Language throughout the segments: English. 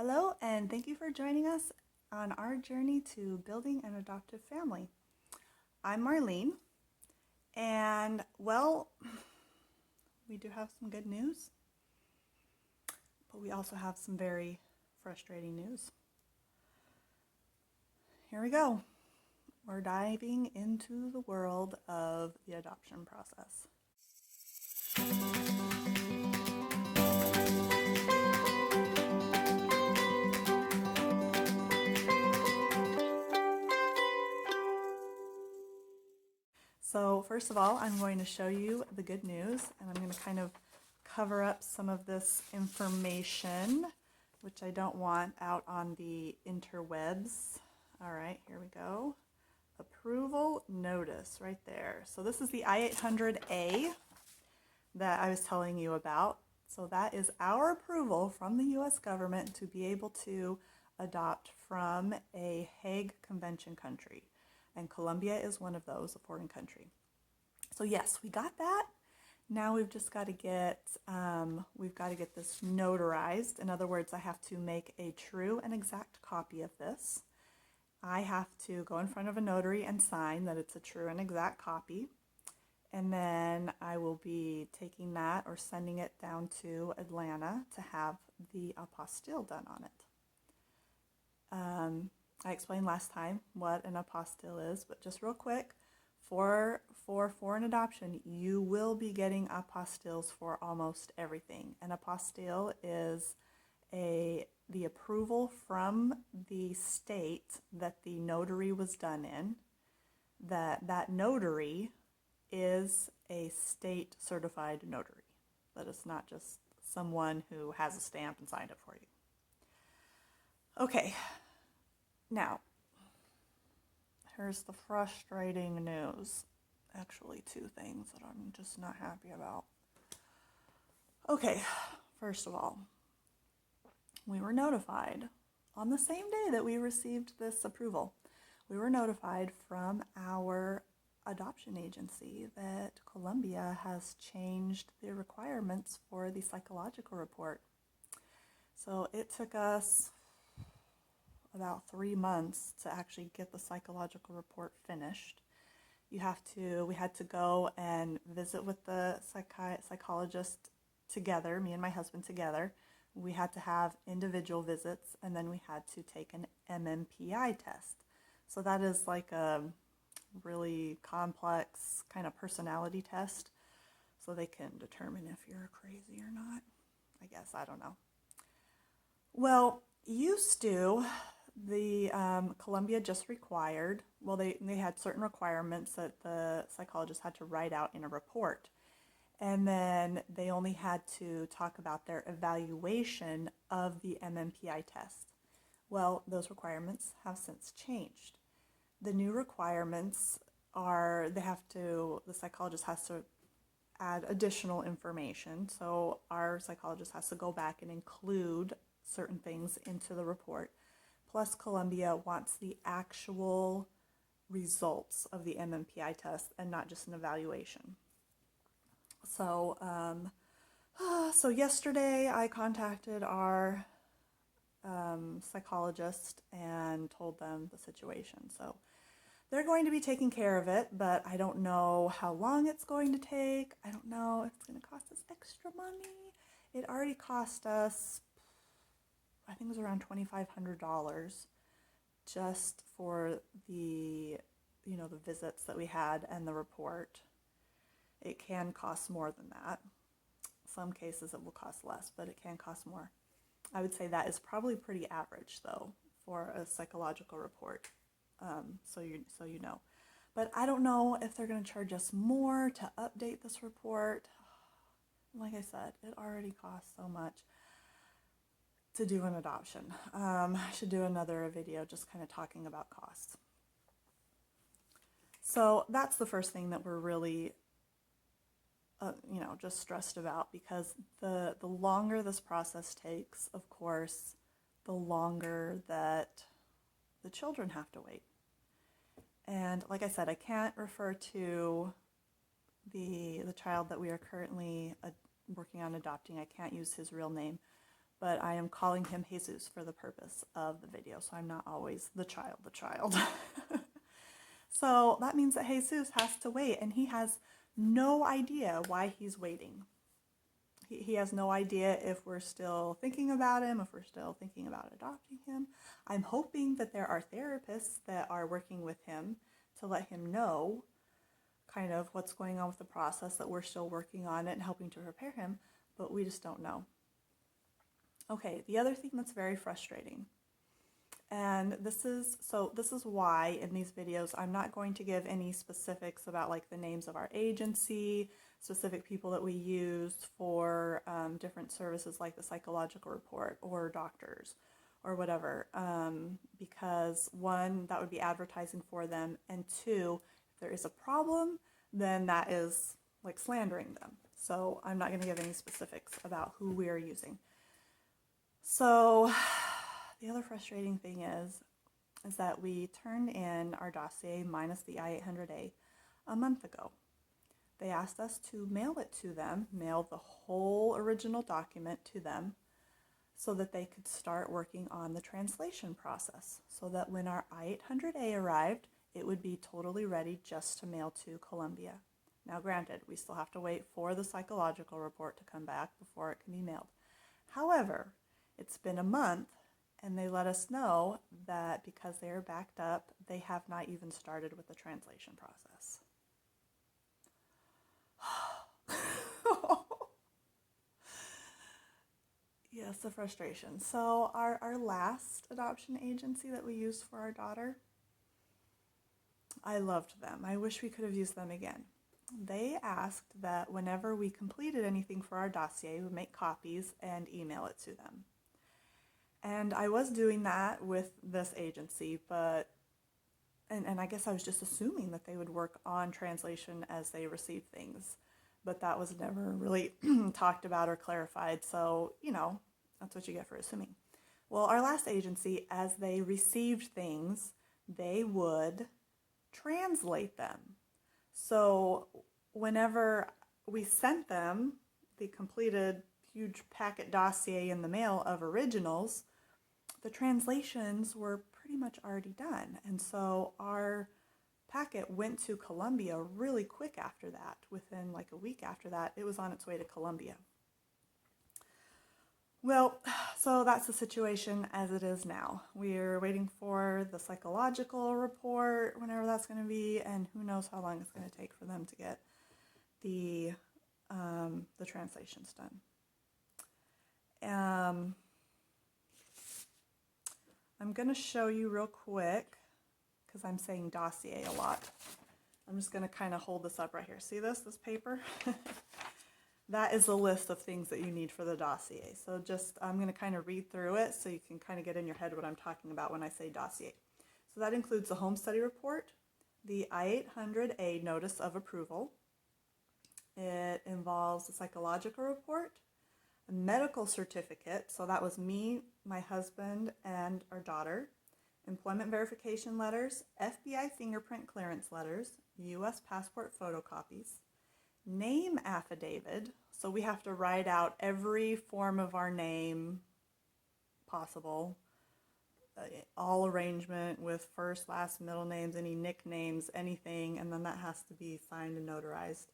Hello, and thank you for joining us on our journey to building an adoptive family. I'm Marlene, and we do have some good news, but we also have some very frustrating news. Here we go. We're diving into the world of the adoption process. So first of all, I'm going to show you the good news, and I'm going to kind of cover up some of this information, which I don't want out on the interwebs. All right, here we go. Approval notice right there. So this is the I-800A that I was telling you about. So that is our approval from the U.S. government to be able to adopt from a Hague Convention country. And Colombia is one of those, a foreign country. So yes, we got that. Now we've just got to get this notarized. In other words, I have to make a true and exact copy of this. I have to go in front of a notary and sign that it's a true and exact copy. And then I will be taking that or sending it down to Atlanta to have the apostille done on it. I explained last time what an apostille is, but just real quick, for foreign adoption, you will be getting apostilles for almost everything. An apostille is the approval from the state that the notary was done in. That notary is a state certified notary. That is not just someone who has a stamp and signed it for you. Okay. Now, here's the frustrating news. Actually, two things that I'm just not happy about. Okay, first of all, we were notified on the same day that we received this approval. We were notified from our adoption agency that Colombia has changed the requirements for the psychological report. So it took us about 3 months to actually get the psychological report finished. We had to go and visit with the psychologist together, me and my husband together. We had to have individual visits, and then we had to take an MMPI test. So that is like a really complex kind of personality test, so they can determine if you're crazy or not. I guess, I don't know. Well, Colombia just required, they had certain requirements that the psychologist had to write out in a report. And then they only had to talk about their evaluation of the MMPI test. Well, those requirements have since changed. The new requirements are, the psychologist has to add additional information. So our psychologist has to go back and include certain things into the report. Plus, Colombia wants the actual results of the MMPI test and not just an evaluation. So, so yesterday I contacted our psychologist and told them the situation. So they're going to be taking care of it, but I don't know how long it's going to take. I don't know if it's going to cost us extra money. It already cost us, I think it was around $2,500 just for the visits that we had and the report. It can cost more than that. Some cases it will cost less, but it can cost more. I would say that is probably pretty average, though, for a psychological report, so you know. But I don't know if they're going to charge us more to update this report. Like I said, it already costs so much to do an adoption. I should do another video just kind of talking about costs. So that's the first thing that we're really just stressed about, because the longer this process takes, of course, the longer that the children have to wait. And like I said, I can't refer to the child that we are currently working on adopting. I can't use his real name, but I am calling him Jesus for the purpose of the video, so I'm not always the child. So that means that Jesus has to wait, and he has no idea why he's waiting. He has no idea if we're still thinking about him, if we're still thinking about adopting him. I'm hoping that there are therapists that are working with him to let him know kind of what's going on with the process, that we're still working on it and helping to prepare him, but we just don't know. Okay, the other thing that's very frustrating, and this is why in these videos I'm not going to give any specifics about like the names of our agency, specific people that we use for different services like the psychological report or doctors or whatever, because one, that would be advertising for them, and two, if there is a problem, then that is like slandering them. So I'm not going to give any specifics about who we are using. So the other frustrating thing is that we turned in our dossier minus the I-800A a month ago. They asked us to mail it to them, mail the whole original document to them, so that they could start working on the translation process, so that when our I-800A arrived, it would be totally ready just to mail to Colombia. Now granted, we still have to wait for the psychological report to come back before it can be mailed. However, it's been a month, and they let us know that because they are backed up, they have not even started with the translation process. Yes, the frustration. So our last adoption agency that we used for our daughter, I loved them. I wish we could have used them again. They asked that whenever we completed anything for our dossier, we make copies and email it to them. And I was doing that with this agency, but, and I guess I was just assuming that they would work on translation as they receive things, but that was never really talked about or clarified. So, you know, that's what you get for assuming. Well, our last agency, as they received things, they would translate them. So whenever we sent them the completed huge packet dossier in the mail of originals, the translations were pretty much already done. And so our packet went to Colombia really quick after that. Within like a week after that, it was on its way to Colombia. Well, so that's the situation as it is now. We're waiting for the psychological report, whenever that's going to be, and who knows how long it's going to take for them to get the translations done. I'm going to show you real quick, because I'm saying dossier a lot. I'm just going to kind of hold this up right here. See this paper? That is a list of things that you need for the dossier. So I'm going to kind of read through it so you can kind of get in your head what I'm talking about when I say dossier. So that includes the home study report, the I-800A notice of approval. It involves a psychological report, a medical certificate, so that was me, my husband, and our daughter, employment verification letters, FBI fingerprint clearance letters, U.S. passport photocopies, name affidavit, so we have to write out every form of our name possible, all arrangement with first, last, middle names, any nicknames, anything, and then that has to be signed and notarized.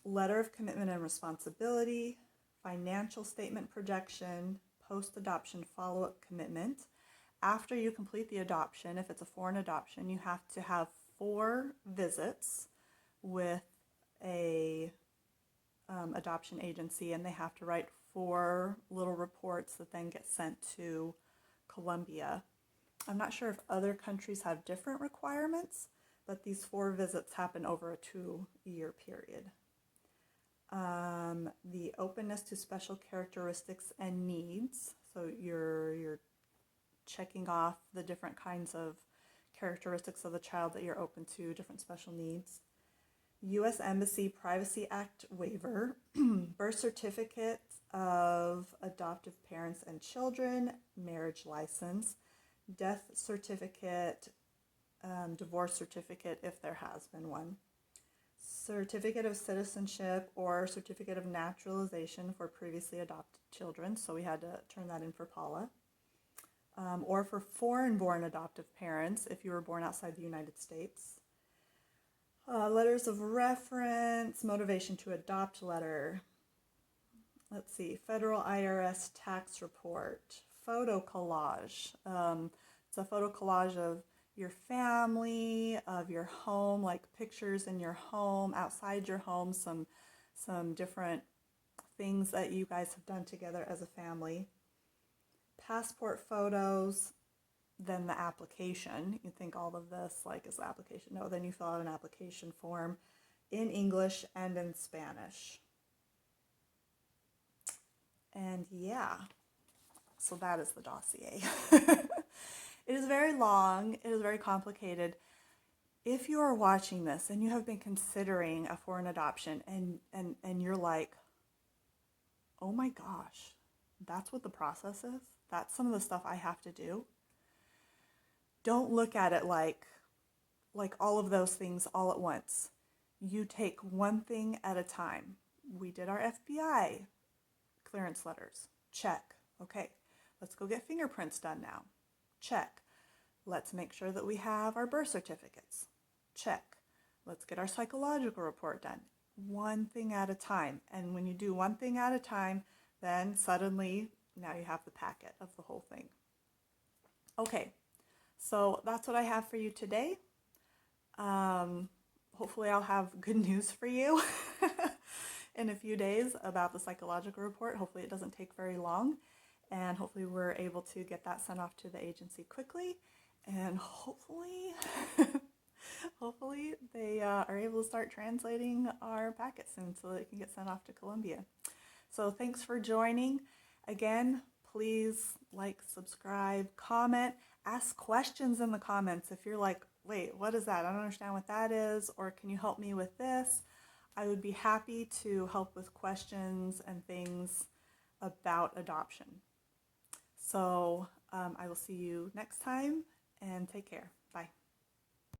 Letter of commitment and responsibility, financial statement projection, post-adoption follow-up commitment. After you complete the adoption, if it's a foreign adoption, you have to have 4 visits with a adoption agency, and they have to write 4 little reports that then get sent to Colombia. I'm not sure if other countries have different requirements, but these 4 visits happen over a 2-year period. The openness to special characteristics and needs, so you're checking off the different kinds of characteristics of the child that you're open to, different special needs. U.S. Embassy Privacy Act waiver, birth certificate of adoptive parents and children, marriage license, death certificate, divorce certificate if there has been one, certificate of citizenship or certificate of naturalization for previously adopted children. So we had to turn that in for Paula. Or for foreign-born adoptive parents if you were born outside the United States. Letters of reference, motivation to adopt letter. Let's see, federal IRS tax report, photo collage. It's a photo collage of your family, of your home, like pictures in your home, outside your home, some different things that you guys have done together as a family. Passport photos, then the application. You think all of this like is the application. No, then you fill out an application form in English and in Spanish. And yeah, so that is the dossier. It is very long. It is very complicated. If you are watching this and you have been considering a foreign adoption and you're like, oh my gosh, that's what the process is? That's some of the stuff I have to do? Don't look at it like all of those things all at once. You take one thing at a time. We did our FBI clearance letters. Check. Okay, let's go get fingerprints done now. Check. Let's make sure that we have our birth certificates. Check. Let's get our psychological report done. One thing at a time. And when you do one thing at a time, then suddenly now you have the packet of the whole thing. Okay, so that's what I have for you today. Hopefully I'll have good news for you in a few days about the psychological report. Hopefully it doesn't take very long, and hopefully we're able to get that sent off to the agency quickly, and hopefully they are able to start translating our packet soon so that it can get sent off to Colombia. So thanks for joining. Again, please like, subscribe, comment, ask questions in the comments. If you're like, wait, what is that? I don't understand what that is, or can you help me with this? I would be happy to help with questions and things about adoption. So I will see you next time, and take care.